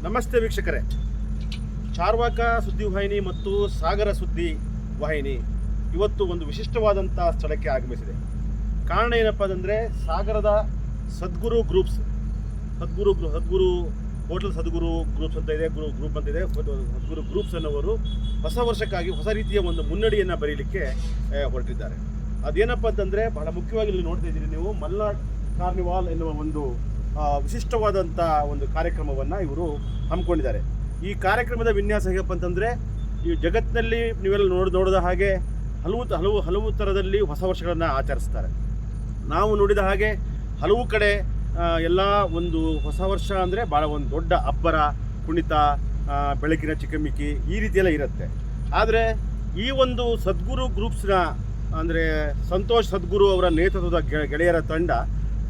ನಮಸ್ತೆ ವೀಕ್ಷಕರೇ, ಚಾರ್ವಾಕ ಸುದ್ದಿವಾಹಿನಿ ಮತ್ತು ಸಾಗರ ಸುದ್ದಿ ವಾಹಿನಿ ಇವತ್ತು ಒಂದು ವಿಶಿಷ್ಟವಾದಂಥ ಸ್ಥಳಕ್ಕೆ ಆಗಮಿಸಿದೆ. ಕಾರಣ ಏನಪ್ಪ ಅಂದರೆ, ಸಾಗರದ ಸದ್ಗುರು ಗ್ರೂಪ್ಸ್, ಸದ್ಗುರು ಹೋಟೆಲ್ ಸದ್ಗುರು ಗ್ರೂಪ್ಸ್ ಅಂತ ಇದೆ, ಗ್ರೂಪ್ ಅಂತ ಇದೆ. ಸದ್ಗುರು ಗ್ರೂಪ್ಸ್ ಅನ್ನೋರು ಹೊಸ ವರ್ಷಕ್ಕಾಗಿ ಹೊಸ ರೀತಿಯ ಒಂದು ಮುನ್ನಡಿಯನ್ನು ಬರೀಲಿಕ್ಕೆ ಹೊರಟಿದ್ದಾರೆ. ಅದೇನಪ್ಪ ಅಂತಂದರೆ, ಬಹಳ ಮುಖ್ಯವಾಗಿ ಇಲ್ಲಿ ನೋಡ್ತಾ ಇದ್ದೀರಿ ನೀವು, ಮಲ್ನಾಡ್ ಕಾರ್ನಿವಾಲ್ ಎನ್ನುವ ಒಂದು ವಿಶಿಷ್ಟವಾದಂಥ ಒಂದು ಕಾರ್ಯಕ್ರಮವನ್ನು ಇವರು ಹಮ್ಮಿಕೊಂಡಿದ್ದಾರೆ. ಈ ಕಾರ್ಯಕ್ರಮದ ವಿನ್ಯಾಸ ಹೇಗಪ್ಪ ಅಂತಂದರೆ, ಈ ಜಗತ್ತಿನಲ್ಲಿ ನೀವೆಲ್ಲ ನೋಡಿದ ಹಾಗೆ ಹಲವು ಥರದಲ್ಲಿ ಹೊಸ ವರ್ಷಗಳನ್ನು ಆಚರಿಸ್ತಾರೆ. ನಾವು ನೋಡಿದ ಹಾಗೆ ಹಲವು ಕಡೆ ಎಲ್ಲ ಒಂದು ಹೊಸ ವರ್ಷ ಅಂದರೆ ಭಾಳ ಒಂದು ದೊಡ್ಡ ಅಬ್ಬರ, ಕುಣಿತ, ಬೆಳಕಿನ ಚಿಕ್ಕಮಿಕ್ಕಿ ಈ ರೀತಿಯೆಲ್ಲ ಇರುತ್ತೆ. ಆದರೆ ಈ ಒಂದು ಸದ್ಗುರು ಗ್ರೂಪ್ಸ್ನ ಅಂದರೆ ಸಂತೋಷ್ ಸದ್ಗುರು ಅವರ ನೇತೃತ್ವದ ಗೆಳೆಯರ ತಂಡ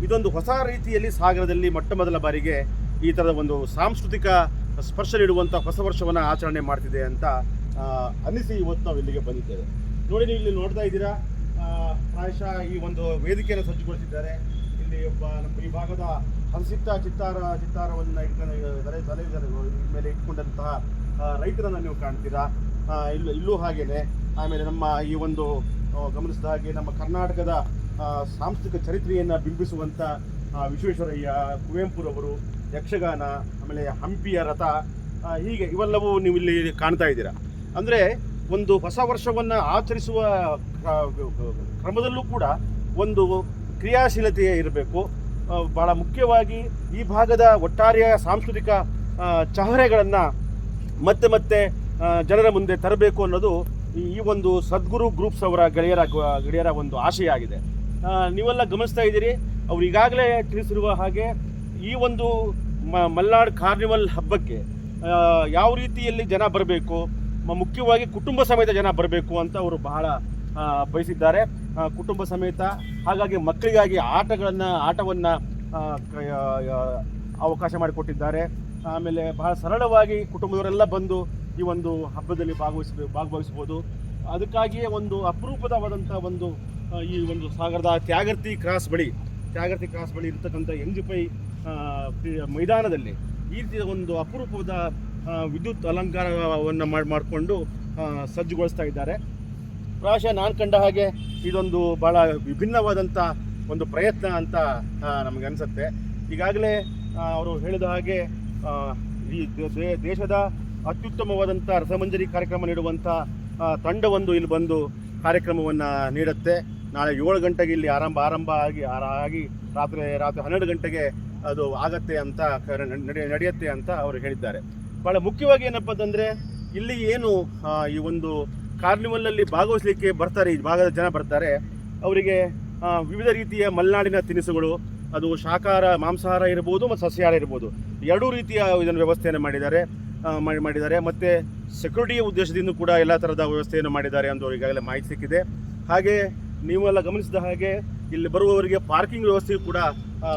ಇದೊಂದು ಹೊಸ ರೀತಿಯಲ್ಲಿ ಸಾಗರದಲ್ಲಿ ಮೊಟ್ಟ ಮೊದಲ ಬಾರಿಗೆ ಈ ಥರದ ಒಂದು ಸಾಂಸ್ಕೃತಿಕ ಸ್ಪರ್ಶ ನೀಡುವಂಥ ಹೊಸ ವರ್ಷವನ್ನು ಆಚರಣೆ ಮಾಡ್ತಿದೆ ಅಂತ ಅನ್ನಿಸಿ ಇವತ್ತು ನಾವು ಇಲ್ಲಿಗೆ ಬಂದಿದ್ದೇವೆ. ನೋಡಿ, ನೀವು ಇಲ್ಲಿ ನೋಡ್ತಾ ಇದ್ದೀರಾ, ಪ್ರಾಯಶಃ ಈ ಒಂದು ವೇದಿಕೆಯನ್ನು ಸಜ್ಜುಗೊಳಿಸಿದ್ದಾರೆ. ಇಲ್ಲಿ ಒಬ್ಬ ನಮ್ಮ ಈ ಭಾಗದ ಹಂಸಿಟ್ಟ ಚಿತ್ತಾರವನ್ನು ತಲೆ ಮೇಲೆ ಇಟ್ಕೊಂಡಂತಹ ರೈತರನ್ನು ನೀವು ಕಾಣ್ತೀರಾ. ಇಲ್ಲೂ ಹಾಗೇನೆ. ಆಮೇಲೆ ನಮ್ಮ ಈ ಒಂದು ಗಮನಿಸಿದ ಹಾಗೆ ನಮ್ಮ ಕರ್ನಾಟಕದ ಸಾಂಸ್ಕೃತಿಕ ಚರಿತ್ರೆಯನ್ನು ಬಿಂಬಿಸುವಂಥ ವಿಶ್ವೇಶ್ವರಯ್ಯ, ಕುವೆಂಪುರವರು, ಯಕ್ಷಗಾನ, ಆಮೇಲೆ ಹಂಪಿಯ ರಥ, ಹೀಗೆ ಇವೆಲ್ಲವೂ ನೀವು ಇಲ್ಲಿ ಕಾಣ್ತಾ ಇದ್ದೀರಾ. ಅಂದರೆ ಒಂದು ಹೊಸ ವರ್ಷವನ್ನು ಆಚರಿಸುವ ಕ್ರಮದಲ್ಲೂ ಕೂಡ ಒಂದು ಕ್ರಿಯಾಶೀಲತೆ ಇರಬೇಕು. ಭಾಳ ಮುಖ್ಯವಾಗಿ ಈ ಭಾಗದ ಒಟ್ಟಾರೆಯ ಸಾಂಸ್ಕೃತಿಕ ಚಹರೆಗಳನ್ನು ಮತ್ತೆ ಜನರ ಮುಂದೆ ತರಬೇಕು ಅನ್ನೋದು ಈ ಒಂದು ಸದ್ಗುರು ಗ್ರೂಪ್ಸ್ ಅವರ ಗೆಳೆಯರ ಒಂದು ಆಶಯ ಆಗಿದೆ. ನೀವೆಲ್ಲ ಗಮನಿಸ್ತಾ ಇದ್ದೀರಿ, ಅವರು ಈಗಾಗಲೇ ತಿಳಿಸಿರುವ ಹಾಗೆ ಈ ಒಂದು ಮಲ್ನಾಡ್ ಕಾರ್ನಿವಲ್ ಹಬ್ಬಕ್ಕೆ ಯಾವ ರೀತಿಯಲ್ಲಿ ಜನ ಬರಬೇಕು, ಮುಖ್ಯವಾಗಿ ಕುಟುಂಬ ಸಮೇತ ಜನ ಬರಬೇಕು ಅಂತ ಅವರು ಬಹಳ ಬಯಸಿದ್ದಾರೆ. ಕುಟುಂಬ ಸಮೇತ, ಹಾಗಾಗಿ ಮಕ್ಕಳಿಗಾಗಿ ಆಟವನ್ನು ಅವಕಾಶ ಮಾಡಿಕೊಟ್ಟಿದ್ದಾರೆ. ಆಮೇಲೆ ಬಹಳ ಸರಳವಾಗಿ ಕುಟುಂಬದವರೆಲ್ಲ ಬಂದು ಈ ಒಂದು ಹಬ್ಬದಲ್ಲಿ ಭಾಗವಹಿಸ್ಬೋದು. ಅದಕ್ಕಾಗಿಯೇ ಒಂದು ಅಪರೂಪವಾದಂಥ ಒಂದು ಈ ಒಂದು ಸಾಗರದ ತ್ಯಾಗರ್ತಿ ಕ್ರಾಸ್ ಬಳಿ ಇರತಕ್ಕಂಥ ಎಂಜಿಪೈ ಮೈದಾನದಲ್ಲಿ ಈ ರೀತಿಯ ಒಂದು ಅಪರೂಪದ ವಿದ್ಯುತ್ ಅಲಂಕಾರವನ್ನು ಮಾಡಿಕೊಂಡು ಸಜ್ಜುಗೊಳಿಸ್ತಾ ಇದ್ದಾರೆ. ಪ್ರಾಯಶಃ ನಾನು ಕಂಡ ಹಾಗೆ ಇದೊಂದು ಭಾಳ ವಿಭಿನ್ನವಾದಂಥ ಒಂದು ಪ್ರಯತ್ನ ಅಂತ ನಮಗೆ ಅನಿಸುತ್ತೆ. ಈಗಾಗಲೇ ಅವರು ಹೇಳಿದ ಹಾಗೆ ಈ ದೇಶದ ಅತ್ಯುತ್ತಮವಾದಂಥ ರಸಮಂಜರಿ ಕಾರ್ಯಕ್ರಮ ನೀಡುವಂಥ ತಂಡವೊಂದು ಇಲ್ಲಿ ಬಂದು ಕಾರ್ಯಕ್ರಮವನ್ನು ನೀಡುತ್ತೆ. ನಾಳೆ 7 ಗಂಟೆಗೆ ಇಲ್ಲಿ ಆರಂಭ ಆಗಿ ರಾತ್ರಿ 12 ಗಂಟೆಗೆ ಅದು ಆಗತ್ತೆ ಅಂತ ನಡೆಯುತ್ತೆ ಅಂತ ಅವರು ಹೇಳಿದ್ದಾರೆ. ಭಾಳ ಮುಖ್ಯವಾಗಿ ಏನಪ್ಪ ಅಂತಂದರೆ, ಇಲ್ಲಿ ಏನು ಈ ಒಂದು ಕಾರ್ನಿವಲ್ನಲ್ಲಿ ಭಾಗವಹಿಸಲಿಕ್ಕೆ ಬರ್ತಾರೆ, ಈ ಭಾಗದ ಜನ ಬರ್ತಾರೆ, ಅವರಿಗೆ ವಿವಿಧ ರೀತಿಯ ಮಲೆನಾಡಿನ ತಿನಿಸುಗಳು, ಅದು ಶಾಕಾಹಾರ ಮಾಂಸಾಹಾರ ಇರ್ಬೋದು ಮತ್ತು ಸಸ್ಯಾಹಾರ ಇರ್ಬೋದು, ಎರಡೂ ರೀತಿಯ ಇದನ್ನು ವ್ಯವಸ್ಥೆಯನ್ನು ಮಾಡಿದ್ದಾರೆ. ಮತ್ತು ಸೆಕ್ಯೂರಿಟಿಯ ಉದ್ದೇಶದಿಂದ ಕೂಡ ಎಲ್ಲ ಥರದ ವ್ಯವಸ್ಥೆಯನ್ನು ಮಾಡಿದ್ದಾರೆ ಅಂತ ಈಗಾಗಲೇ ಮಾಹಿತಿ ಸಿಕ್ಕಿದೆ. ಹಾಗೆ ನೀವೆಲ್ಲ ಗಮನಿಸಿದ ಹಾಗೆ ಇಲ್ಲಿ ಬರುವವರಿಗೆ ಪಾರ್ಕಿಂಗ್ ವ್ಯವಸ್ಥೆಯು ಕೂಡ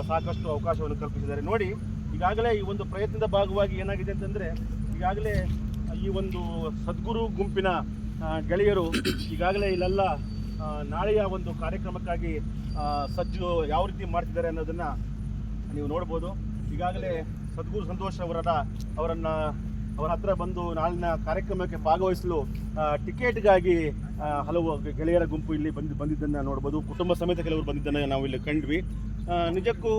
ಸಾಕಷ್ಟು ಅವಕಾಶವನ್ನು ಕಲ್ಪಿಸಿದ್ದಾರೆ. ನೋಡಿ, ಈಗಾಗಲೇ ಈ ಒಂದು ಪ್ರಯತ್ನದ ಭಾಗವಾಗಿ ಏನಾಗಿದೆ ಅಂತಂದರೆ, ಈಗಾಗಲೇ ಈ ಒಂದು ಸದ್ಗುರು ಗುಂಪಿನ ಗೆಳೆಯರು ಈಗಾಗಲೇ ಇಲ್ಲೆಲ್ಲ ನಾಳೆಯ ಒಂದು ಕಾರ್ಯಕ್ರಮಕ್ಕಾಗಿ ಸಜ್ಜು ಯಾವ ರೀತಿ ಮಾಡ್ತಿದ್ದಾರೆ ಅನ್ನೋದನ್ನು ನೀವು ನೋಡ್ಬೋದು. ಈಗಾಗಲೇ ಸದ್ಗುರು ಸಂತೋಷ್ ಅವರ ಹತ್ರ ಬಂದು ನಾಳಿನ ಕಾರ್ಯಕ್ರಮಕ್ಕೆ ಭಾಗವಹಿಸಲು ಟಿಕೆಟ್ಗಾಗಿ ಹಲವು ಗೆಳೆಯರ ಗುಂಪು ಇಲ್ಲಿ ಬಂದಿದ್ದನ್ನು ನೋಡ್ಬೋದು. ಕುಟುಂಬ ಸಮೇತ ಕೆಲವರು ಬಂದಿದ್ದನ್ನು ನಾವು ಇಲ್ಲಿ ಕಂಡ್ವಿ. ನಿಜಕ್ಕೂ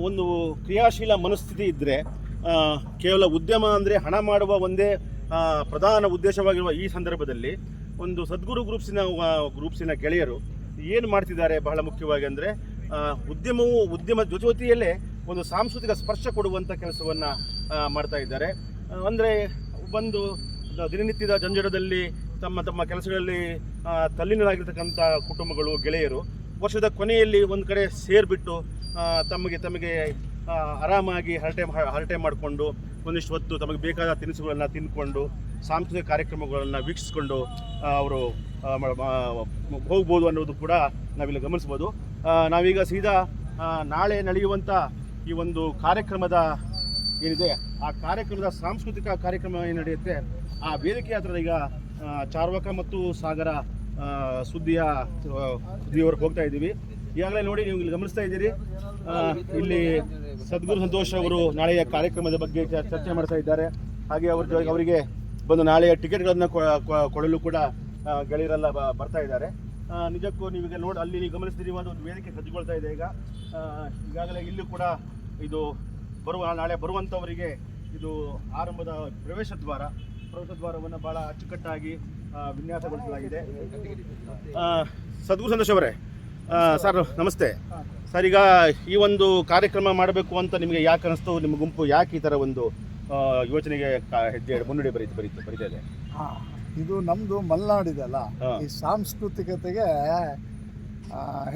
ಒಂದು ಕ್ರಿಯಾಶೀಲ ಮನಸ್ಥಿತಿ ಇದ್ದರೆ, ಕೇವಲ ಉದ್ಯಮ ಅಂದರೆ ಹಣ ಮಾಡುವ ಒಂದೇ ಪ್ರಧಾನ ಉದ್ದೇಶವಾಗಿರುವ ಈ ಸಂದರ್ಭದಲ್ಲಿ ಒಂದು ಸದ್ಗುರು ಗ್ರೂಪ್ಸಿನ ಗೆಳೆಯರು ಏನು ಮಾಡ್ತಿದ್ದಾರೆ ಬಹಳ ಮುಖ್ಯವಾಗಿ ಅಂದರೆ, ಉದ್ಯಮ ಜೊತೆಯಲ್ಲೇ ಒಂದು ಸಾಂಸ್ಕೃತಿಕ ಸ್ಪರ್ಶ ಕೊಡುವಂಥ ಕೆಲಸವನ್ನು ಮಾಡ್ತಾ ಇದ್ದಾರೆ. ಅಂದರೆ ಒಂದು ದಿನನಿತ್ಯದ ಜಂಜಡದಲ್ಲಿ ತಮ್ಮ ತಮ್ಮ ಕೆಲಸಗಳಲ್ಲಿ ತಲ್ಲೀನರಾಗಿರ್ತಕ್ಕಂಥ ಕುಟುಂಬಗಳು, ಗೆಳೆಯರು ವರ್ಷದ ಕೊನೆಯಲ್ಲಿ ಒಂದು ಕಡೆ ಸೇರಿಬಿಟ್ಟು ತಮಗೆ ಆರಾಮಾಗಿ ಹರಟೆ ಮಾಡಿಕೊಂಡು ಒಂದಿಷ್ಟು ಹೊತ್ತು ತಮಗೆ ಬೇಕಾದ ತಿನಿಸುಗಳನ್ನು ತಿಂದ್ಕೊಂಡು ಸಾಂಸ್ಕೃತಿಕ ಕಾರ್ಯಕ್ರಮಗಳನ್ನು ವೀಕ್ಷಿಸ್ಕೊಂಡು ಅವರು ಹೋಗ್ಬೋದು ಅನ್ನೋದು ಕೂಡ ನಾವಿಲ್ಲಿ ಗಮನಿಸ್ಬೋದು. ನಾವೀಗ ಸೀದಾ ನಾಳೆ ನಡೆಯುವಂಥ ಈ ಒಂದು ಕಾರ್ಯಕ್ರಮದ ಏನಿದೆ ಆ ಕಾರ್ಯಕ್ರಮದ ಸಾಂಸ್ಕೃತಿಕ ಕಾರ್ಯಕ್ರಮ ಏನು ನಡೆಯುತ್ತೆ ಆ ವೇದಿಕೆ ಹತ್ರ ಈಗ ಚಾರ್ವಾಕ ಮತ್ತು ಸಾಗರ ಸುದ್ದಿಯವರೆಗೆ ಹೋಗ್ತಾ ಇದ್ದೀವಿ. ಈಗಾಗಲೇ ನೋಡಿ ನೀವು ಇಲ್ಲಿ ಗಮನಿಸ್ತಾ ಇದ್ದೀರಿ, ಇಲ್ಲಿ ಸದ್ಗುರು ಸಂತೋಷ್ ಅವರು ನಾಳೆಯ ಕಾರ್ಯಕ್ರಮದ ಬಗ್ಗೆ ಚರ್ಚೆ ಮಾಡ್ತಾ ಇದ್ದಾರೆ. ಹಾಗೆ ಅವರಿಗೆ ಬಂದು ನಾಳೆಯ ಟಿಕೆಟ್ಗಳನ್ನು ಕೊಡಲು ಕೂಡ ಗೆಳೆಯರೆಲ್ಲ ಬರ್ತಾ ಇದ್ದಾರೆ. ನಿಜಕ್ಕೂ ನೀವೀಗ ಅಲ್ಲಿ ನೀವು ಗಮನಿಸ್ತೀರಿ, ಒಂದು ವೇದಿಕೆ ಸಜ್ಜುಗೊಳ್ತಾ ಇದೆ. ಈಗಾಗಲೇ ಇಲ್ಲೂ ಕೂಡ ಇದು ನಾಳೆ ಬರುವಂಥವರಿಗೆ ಇದು ಆರಂಭದ ಪ್ರವೇಶ ದ್ವಾರವನ್ನು ಭಾಳ ಅಚ್ಚುಕಟ್ಟಾಗಿ ವಿನ್ಯಾಸಗೊಳಿಸಲಾಗಿದೆ. ಸದ್ಗುರು ಸಂತೋಷ್ ಅವರೇ, ಸರ್ ನಮಸ್ತೆ. ಸರ್, ಈಗ ಈ ಒಂದು ಕಾರ್ಯಕ್ರಮ ಮಾಡಬೇಕು ಅಂತ ನಿಮಗೆ ಯಾಕೆ ಅನಿಸ್ತು? ನಿಮ್ಮ ಗುಂಪು ಯಾಕೆ ಈ ಥರ ಒಂದು ಯೋಚನೆಗೆ ಹೆಜ್ಜೆ ಮುನ್ನಡೆ ಬರೀತಾ ಇದೆ? ಇದು ನಮ್ಮದು ಮಲೆನಾಡಿದಲ್ಲ, ಈ ಸಾಂಸ್ಕೃತಿಕತೆಗೆ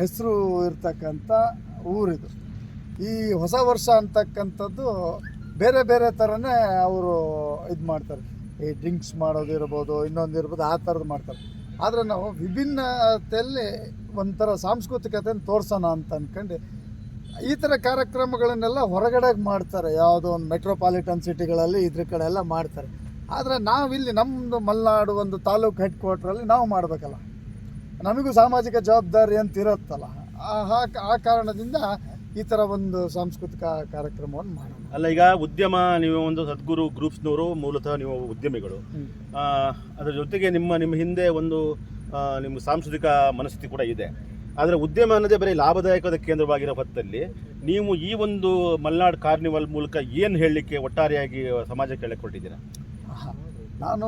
ಹೆಸರು ಇರ್ತಕ್ಕಂಥ ಊರಿದು. ಈ ಹೊಸ ವರ್ಷ ಅಂತಕ್ಕಂಥದ್ದು ಬೇರೆ ಬೇರೆ ಥರನೇ ಅವರು ಇದು ಮಾಡ್ತಾರೆ. ಈ ಡ್ರಿಂಕ್ಸ್ ಮಾಡೋದು ಇರ್ಬೋದು, ಇನ್ನೊಂದು ಇರ್ಬೋದು, ಆ ಥರದ್ದು ಮಾಡ್ತಾರೆ. ಆದರೆ ನಾವು ವಿಭಿನ್ನತೆಯಲ್ಲಿ ಒಂಥರ ಸಾಂಸ್ಕೃತಿಕತೆಯನ್ನು ತೋರಿಸೋಣ ಅಂತ ಅಂದ್ಕೊಂಡು ಈ ಥರ ಕಾರ್ಯಕ್ರಮಗಳನ್ನೆಲ್ಲ ಹೊರಗಡೆ ಮಾಡ್ತಾರೆ. ಯಾವುದೋ ಒಂದು ಮೆಟ್ರೋಪಾಲಿಟನ್ ಸಿಟಿಗಳಲ್ಲಿ ಇದ್ರ ಕಡೆ ಎಲ್ಲ ಮಾಡ್ತಾರೆ. ಆದರೆ ನಾವಿಲ್ಲಿ ನಮ್ಮದು ಮಲೆನಾಡು ಒಂದು ತಾಲೂಕು ಹೆಡ್ ಕ್ವಾರ್ಟ್ರಲ್ಲಿ ನಾವು ಮಾಡಬೇಕಲ್ಲ, ನಮಗೂ ಸಾಮಾಜಿಕ ಜವಾಬ್ದಾರಿ ಅಂತ ಇರುತ್ತಲ್ಲ. ಆ ಕಾರಣದಿಂದ ಈ ಥರ ಒಂದು ಸಾಂಸ್ಕೃತಿಕ ಕಾರ್ಯಕ್ರಮವನ್ನು ಮಾಡೋಣ. ಅಲ್ಲ, ಈಗ ಉದ್ಯಮ, ನೀವು ಒಂದು ಸದ್ಗುರು ಗ್ರೂಪ್ಸ್ನವರು ಮೂಲತಃ ನೀವು ಉದ್ಯಮಿಗಳು. ಅದರ ಜೊತೆಗೆ ನಿಮ್ಮ ಹಿಂದೆ ಒಂದು ನಿಮ್ಮ ಸಾಂಸ್ಕೃತಿಕ ಮನಸ್ಥಿತಿ ಕೂಡ ಇದೆ. ಆದರೆ ಉದ್ಯಮ ಅನ್ನೋದೇ ಬರೀ ಲಾಭದಾಯಕದ ಕೇಂದ್ರವಾಗಿರೋ ಹೊತ್ತಲ್ಲಿ ನೀವು ಈ ಒಂದು ಮಲೆನಾಡು ಕಾರ್ನಿವಲ್ ಮೂಲಕ ಏನು ಹೇಳಲಿಕ್ಕೆ ಒಟ್ಟಾರೆಯಾಗಿ ಸಮಾಜಕ್ಕೆ ಹೇಳಕ್ಕೆ ಹೊರಟಿದ್ದೀರಾ? ನಾನು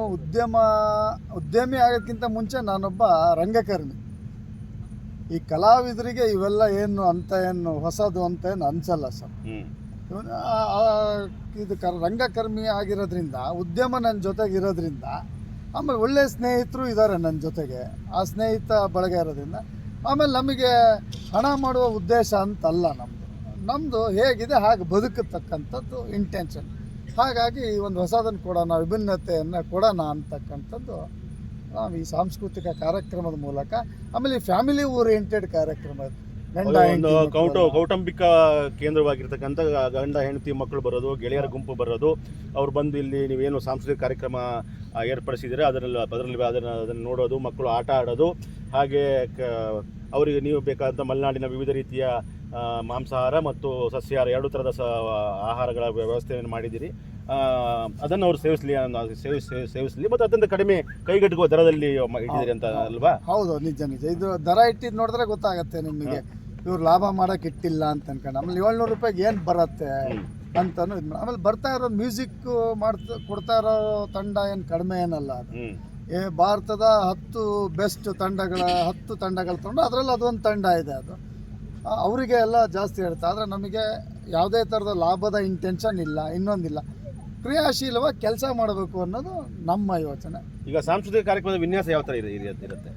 ಉದ್ಯಮಿ ಆಗೋದಕ್ಕಿಂತ ಮುಂಚೆ ನಾನೊಬ್ಬ ರಂಗಕರ್ಮಿ. ಈ ಕಲಾವಿದರಿಗೆ ಇವೆಲ್ಲ ಏನು ಹೊಸದು ಅಂತ ಏನು ಅನ್ಸಲ್ಲ ಸರ್. ಇದು ರಂಗಕರ್ಮಿ ಆಗಿರೋದ್ರಿಂದ, ಉದ್ಯಮ ನನ್ನ ಜೊತೆಗೆ ಇರೋದ್ರಿಂದ, ಆಮೇಲೆ ಒಳ್ಳೆಯ ಸ್ನೇಹಿತರು ಇದ್ದಾರೆ ನನ್ನ ಜೊತೆಗೆ. ಆ ಸ್ನೇಹಿತ ಬಳಗ ಇರೋದ್ರಿಂದ ಆಮೇಲೆ ನಮಗೆ ಹಣ ಮಾಡುವ ಉದ್ದೇಶ ಅಂತಲ್ಲ ನಮ್ಮದು ಹೇಗಿದೆ ಹಾಗೆ ಬದುಕತಕ್ಕಂಥದ್ದು ಇಂಟೆನ್ಷನ್. ಹಾಗಾಗಿ ಈ ಒಂದು ಹೊಸದನ್ನು ಕೊಡೋಣ, ವಿಭಿನ್ನತೆಯನ್ನು ಕೊಡೋಣ ಅಂತಕ್ಕಂಥದ್ದು ನಾವು ಈ ಸಾಂಸ್ಕೃತಿಕ ಕಾರ್ಯಕ್ರಮದ ಮೂಲಕ. ಆಮೇಲೆ ಈ ಫ್ಯಾಮಿಲಿ ಓರಿಯೆಂಟೆಡ್ ಕಾರ್ಯಕ್ರಮ, ಕೌಟುಂಬಿಕ ಕೇಂದ್ರವಾಗಿರ್ತಕ್ಕಂಥ ಗಂಡ ಹೆಂಡತಿ ಮಕ್ಕಳು ಬರೋದು, ಗೆಳೆಯರ ಗುಂಪು ಬರೋದು, ಅವ್ರು ಬಂದು ಇಲ್ಲಿ ನೀವೇನು ಸಾಂಸ್ಕೃತಿಕ ಕಾರ್ಯಕ್ರಮ ಏರ್ಪಡಿಸಿದರೆ ಅದನ್ನು ನೋಡೋದು, ಮಕ್ಕಳು ಆಟ ಆಡೋದು, ಹಾಗೆ ಅವರಿಗೆ ನೀವು ಬೇಕಾದಂಥ ಮಲೆನಾಡಿನ ವಿವಿಧ ರೀತಿಯ ಮಾಂಸಾಹಾರ ಮತ್ತು ಸಸ್ಯಾಹಾರ ಎರಡೂ ಥರದ ಆಹಾರಗಳ ವ್ಯವಸ್ಥೆಯನ್ನು ಮಾಡಿದ್ದೀರಿ. ಅದನ್ನು ಅವರು ಸೇವಿಸಲಿ ಮತ್ತು ಅತ್ಯಂತ ಕಡಿಮೆ ಕೈಗೆಟುಕುವ ದರದಲ್ಲಿ ಇಟ್ಟಿದ್ದೀರಿ ಅಂತ ಅಲ್ವಾ? ಹೌದು, ನಿಜ. ಇದು ದರ ಇಟ್ಟಿದ್ದು ನೋಡಿದ್ರೆ ಗೊತ್ತಾಗುತ್ತೆ ನಿಮಗೆ, ಇವ್ರು ಲಾಭ ಮಾಡೋಕೆ ಇಟ್ಟಿಲ್ಲ ಅಂತ ಅನ್ಕೊಂಡು. ಆಮೇಲೆ 700 ರೂಪಾಯಿಗೆ ಏನು ಬರುತ್ತೆ ಅಂತಲೂ ಇದು. ಆಮೇಲೆ ಬರ್ತಾ ಇರೋ ಮ್ಯೂಸಿಕ್ ಕೊಡ್ತಾ ಇರೋ ತಂಡ ಏನು ಕಡಿಮೆ ಏನಲ್ಲ. ಅದು ಭಾರತದ 10 ಬೆಸ್ಟ್ ತಂಡಗಳ 10 ತಂಡಗಳು ತೊಗೊಂಡು ಅದರಲ್ಲಿ ಅದೊಂದು ತಂಡ ಇದೆ. ಅದು ಅವರಿಗೆ ಎಲ್ಲ ಜಾಸ್ತಿ ಇರುತ್ತೆ. ಆದರೆ ನಮಗೆ ಯಾವುದೇ ಥರದ ಲಾಭದ ಇಂಟೆನ್ಷನ್ ಇಲ್ಲ, ಇನ್ನೊಂದಿಲ್ಲ. ಕ್ರಿಯಾಶೀಲವಾಗಿ ಕೆಲಸ ಮಾಡಬೇಕು ಅನ್ನೋದು ನಮ್ಮ ಯೋಚನೆ. ಈಗ ಸಾಂಸ್ಕೃತಿಕ ಕಾರ್ಯಕ್ರಮದ ವಿನ್ಯಾಸ ಯಾವ ಥರ ಇರುತ್ತೆ?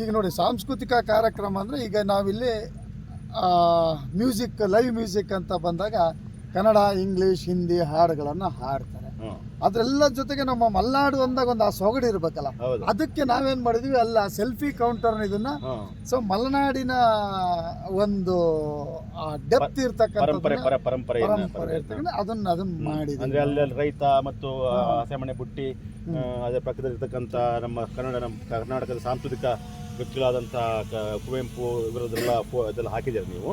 ಈಗ ನೋಡಿ, ಸಾಂಸ್ಕೃತಿಕ ಕಾರ್ಯಕ್ರಮ ಅಂದರೆ ಈಗ ನಾವಿಲ್ಲಿ ಲೈವ್ ಮ್ಯೂಸಿಕ್ ಅಂತ ಬಂದಾಗ ಕನ್ನಡ, ಇಂಗ್ಲೀಷ್, ಹಿಂದಿ ಹಾಡುಗಳನ್ನು ಹಾಡ್ತಾರೆ. ಅದೆಲ್ಲ ಜೊತೆಗೆ ನಮ್ಮ ಮಲೆನಾಡು ಅಂದಾಗ ಒಂದು ಆ ಸೊಗಡು ಇರಬೇಕಲ್ಲ. ಅದಕ್ಕೆ ನಾವೇನು ಮಾಡಿದ್ವಿ, ಅಲ್ಲ ಸೆಲ್ಫಿ ಕೌಂಟರ್ ಇದನ್ನ ಸೊ ಮಲೆನಾಡಿನ ಒಂದು ಡೆಪ್ತ್ ಇರ್ತಕ್ಕಂಥ ಪರಂಪರೆ ಅದನ್ನ ಮಾಡಿದ್ವಿ. ಅಂದ್ರೆ ಅಲ್ಲಿ ರೈತ ಮತ್ತು ಹಸೆಮಣೆ ಬುಟ್ಟಿ, ಅದೇ ಪಕ್ಕದಲ್ಲಿರ್ತಕ್ಕಂಥ ನಮ್ಮ ಕರ್ನಾಟಕದ ಸಾಂಸ್ಕೃತಿಕ ವ್ಯಕ್ತಿಗಳಾದಂಥ ಕುವೆಂಪು ಇದೆಲ್ಲ ಹಾಕಿದ್ದೀರಿ ನೀವು.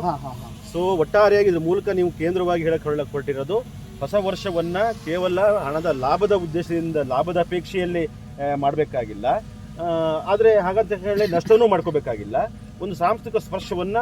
ಸೊ ಒಟ್ಟಾರೆಯಾಗಿ ಇದ್ರ ಮೂಲಕ ನೀವು ಕೇಂದ್ರವಾಗಿ ಹೇಳಕ್ಕೆ ಹೊರಟಿರೋದು ಹೊಸ ವರ್ಷವನ್ನು ಕೇವಲ ಹಣದ ಲಾಭದ ಉದ್ದೇಶದಿಂದ, ಲಾಭದ ಅಪೇಕ್ಷೆಯಲ್ಲಿ ಮಾಡಬೇಕಾಗಿಲ್ಲ. ಆದರೆ ಹಾಗಂತ ಹೇಳಿ ನಷ್ಟವೂ ಮಾಡ್ಕೋಬೇಕಾಗಿಲ್ಲ. ಒಂದು ಸಾಂಸ್ಕೃತಿಕ ಸ್ಪರ್ಶವನ್ನು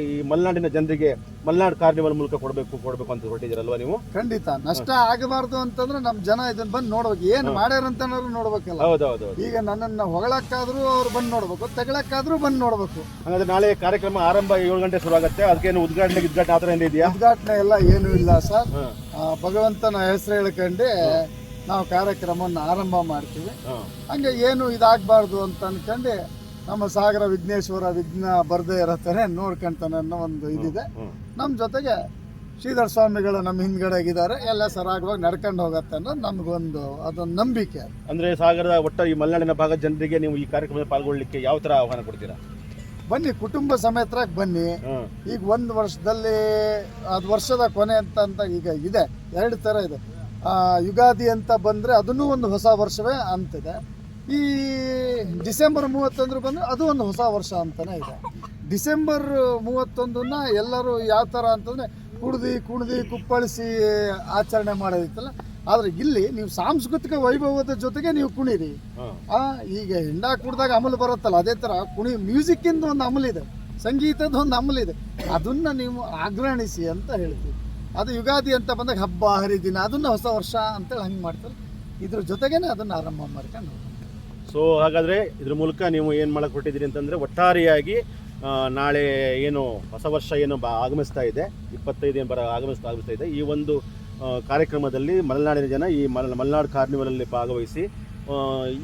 ಈ ಮಲೆನಾಡಿನ ಜನರಿಗೆ ಮಲೆನಾಡು ಕಾರ್ನಿವಲ್ ಮೂಲಕ ಕೊಡಬೇಕು ಅಂತ ಹೊರಟಿದ್ದೀರಲ್ವಾ ನೀವು? ಖಂಡಿತ. ನಷ್ಟ ಆಗಬಾರ್ದು ಅಂತಂದ್ರೆ ನಮ್ಮ ಜನ ಇದನ್ನ ಬಂದು ನೋಡ್ಬೇಕು, ಏನು ಮಾಡ್ಯಾರಂತ ನೋಡ್ಬೇಕಲ್ಲ. ಹೌದೌದು. ಈಗ ನನ್ನನ್ನು ಹೊಗಳಕ್ಕಾದ್ರೂ ಅವ್ರು ಬಂದು ನೋಡ್ಬೇಕು, ತೆಗಳಕ್ಕಾದ್ರೂ ಬಂದು ನೋಡ್ಬೇಕು. ಹಾಗಾದ್ರೆ ನಾಳೆ ಕಾರ್ಯಕ್ರಮ ಆರಂಭ 7 ಗಂಟೆ ಶುರು ಆಗುತ್ತೆ. ಅದಕ್ಕೇನು ಉದ್ಘಾಟನೆ ಆ ಥರ ಏನಿದೆಯಾ? ಉದ್ಘಾಟನೆ ಎಲ್ಲ ಏನೂ ಇಲ್ಲ ಸರ್. ಭಗವಂತನ ಹೆಸರು ಹೇಳ್ಕೊಂಡು ನಾವು ಕಾರ್ಯಕ್ರಮವನ್ನು ಆರಂಭ ಮಾಡ್ತೀವಿ. ಹಾಂ ಹಂಗೆ ಏನು ಇದಾಗಬಾರ್ದು ಅಂತ ಅನ್ಕೊಂಡು ನಮ್ಮ ಸಾಗರ ವಿಘ್ನೇಶ್ವರ ವಿಘ್ನ ಬರದೇ ಇರತ್ತಾರೆ ನೋಡ್ಕೊಂತಾನೆ ಅನ್ನೋ ಒಂದು ಇದಿದೆ. ನಮ್ಮ ಜೊತೆಗೆ ಶ್ರೀಧರ ಸ್ವಾಮಿಗಳು ನಮ್ಮ ಹಿಂದ್ಗಡೆಗಿದ್ದಾರೆ, ಎಲ್ಲ ಸರಾಗವಾಗಿ ನಡ್ಕೊಂಡು ಹೋಗತ್ತೆ ಅನ್ನೋದು ನಮಗೊಂದು ಅದೊಂದು ನಂಬಿಕೆ. ಅಂದರೆ ಸಾಗರದ ಒಟ್ಟು ಈ ಮಲೆನಾಡಿನ ಭಾಗದ ಜನರಿಗೆ ನೀವು ಈ ಕಾರ್ಯಕ್ರಮದಲ್ಲಿ ಪಾಲ್ಗೊಳ್ಳಿಕ್ಕೆ ಯಾವ ಥರ ಆಹ್ವಾನ ಕೊಡ್ತೀರಾ? ಬನ್ನಿ, ಕುಟುಂಬ ಸಮೇತರಾಗಿ ಬನ್ನಿ. ಈಗ ಒಂದು ವರ್ಷದಲ್ಲಿ ಅದು ವರ್ಷದ ಕೊನೆ ಅಂತ ಈಗ ಇದೆ, 2 ಥರ ಇದೆ. ಯುಗಾದಿ ಅಂತ ಬಂದರೆ ಅದನ್ನೂ ಒಂದು ಹೊಸ ವರ್ಷವೇ ಅಂತಿದೆ. ಈ ಡಿಸೆಂಬರ್ 31 ಬಂದರೆ ಅದು ಒಂದು ಹೊಸ ವರ್ಷ ಅಂತಲೇ ಇದೆ. ಡಿಸೆಂಬರ್ 31ನ್ನ ಎಲ್ಲರೂ ಯಾವ ಥರ ಅಂತಂದರೆ ಕುಣಿದು ಕುಪ್ಪಳಿಸಿ ಆಚರಣೆ ಮಾಡೋದಿತ್ತಲ್ಲ, ಆದರೆ ಇಲ್ಲಿ ನೀವು ಸಾಂಸ್ಕೃತಿಕ ವೈಭವದ ಜೊತೆಗೆ ನೀವು ಕುಣೀರಿ. ಈಗ ಹೆಂಡ ಕುಡ್ದಾಗ ಅಮಲು ಬರುತ್ತಲ್ಲ, ಅದೇ ಥರ ಮ್ಯೂಸಿಕ್ಕಿಂದ ಒಂದು ಅಮಲಿದೆ, ಸಂಗೀತದ ಒಂದು ಅಮಲಿದೆ, ಅದನ್ನು ನೀವು ಆಗ್ರಣಿಸಿ ಅಂತ ಹೇಳ್ತೀವಿ. ಅದು ಯುಗಾದಿ ಅಂತ ಬಂದಾಗ ಹಬ್ಬ ಹರಿದಿನ ಅದನ್ನು ಹೊಸ ವರ್ಷ ಅಂತೇಳಿ ಹಂಗೆ ಮಾಡ್ತಾರೆ. ಇದ್ರ ಜೊತೆಗೇ ಅದನ್ನು ಆರಂಭ ಮಾಡ್ಕೊಂಡು. ಸೊ ಹಾಗಾದರೆ ಇದ್ರ ಮೂಲಕ ನೀವು ಏನು ಮಾಡಕ್ಕೆ ಹೊರಟಿದ್ದೀರಿ ಅಂತಂದರೆ, ಒಟ್ಟಾರೆಯಾಗಿ ನಾಳೆ ಏನು ಹೊಸ ವರ್ಷ ಏನು ಆಗಮಿಸ್ತಾ ಇದೆ, 25 ಆಗಮಿಸ್ತಾ ಇದೆ, ಈ ಒಂದು ಕಾರ್ಯಕ್ರಮದಲ್ಲಿ ಮಲೆನಾಡಿನ ಜನ ಈ ಮಲೆನಾಡು ಕಾರ್ನಿವಲಲ್ಲಿ ಭಾಗವಹಿಸಿ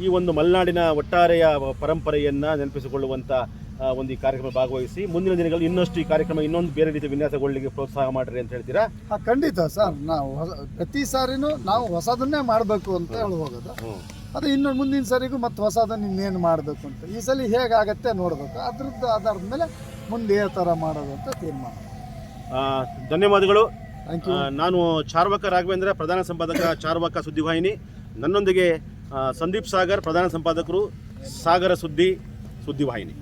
ಈ ಒಂದು ಮಲೆನಾಡಿನ ಒಟ್ಟಾರೆಯ ಪರಂಪರೆಯನ್ನು ನೆನಪಿಸಿಕೊಳ್ಳುವಂಥ ಒಂದು ಈ ಕಾರ್ಯಕ್ರಮ ಭಾಗವಹಿಸಿ ಮುಂದಿನ ದಿನಗಳಲ್ಲಿ ಇನ್ನಷ್ಟು ಈ ಕಾರ್ಯಕ್ರಮ ಇನ್ನೊಂದು ಬೇರೆ ರೀತಿಯ ವಿನ್ಯಾಸಗೊಳ್ಳಿಗೆ ಪ್ರೋತ್ಸಾಹ ಮಾಡಿರಿ ಅಂತ ಹೇಳ್ತೀರಾ? ಖಂಡಿತ ಸರ್. ನಾವು ಪ್ರತಿ ಸಾರಿನೂ ನಾವು ಹೊಸದನ್ನೇ ಮಾಡಬೇಕು ಅಂತ ಹೇಳಿ ಹೋಗೋದು. ಅದು ಇನ್ನು ಮುಂದಿನ ಸರಿಗೂ ಮತ್ತು ಹೊಸದನ್ನು ಇನ್ನೇನು ಮಾಡಬೇಕು ಅಂತ, ಈ ಸಲ ಹೇಗಾಗತ್ತೆ ನೋಡಬೇಕು, ಅದ್ರದ್ದು ಆಧಾರದ ಮೇಲೆ ಮುಂದೆ ಯಾವ ಥರ ಮಾಡೋದು ಅಂತ ತೀರ್ಮಾನ. ಧನ್ಯವಾದಗಳು. Thank you. ನಾನು ಚಾರ್ವಾಕ ರಾಘವೇಂದ್ರ, ಪ್ರಧಾನ ಸಂಪಾದಕ ಚಾರ್ವಾಕ ಸುದ್ದಿವಾಹಿನಿ. ನನ್ನೊಂದಿಗೆ ಸಂದೀಪ್ ಸಾಗರ್, ಪ್ರಧಾನ ಸಂಪಾದಕರು ಸಾಗರ ಸುದ್ದಿವಾಹಿನಿ.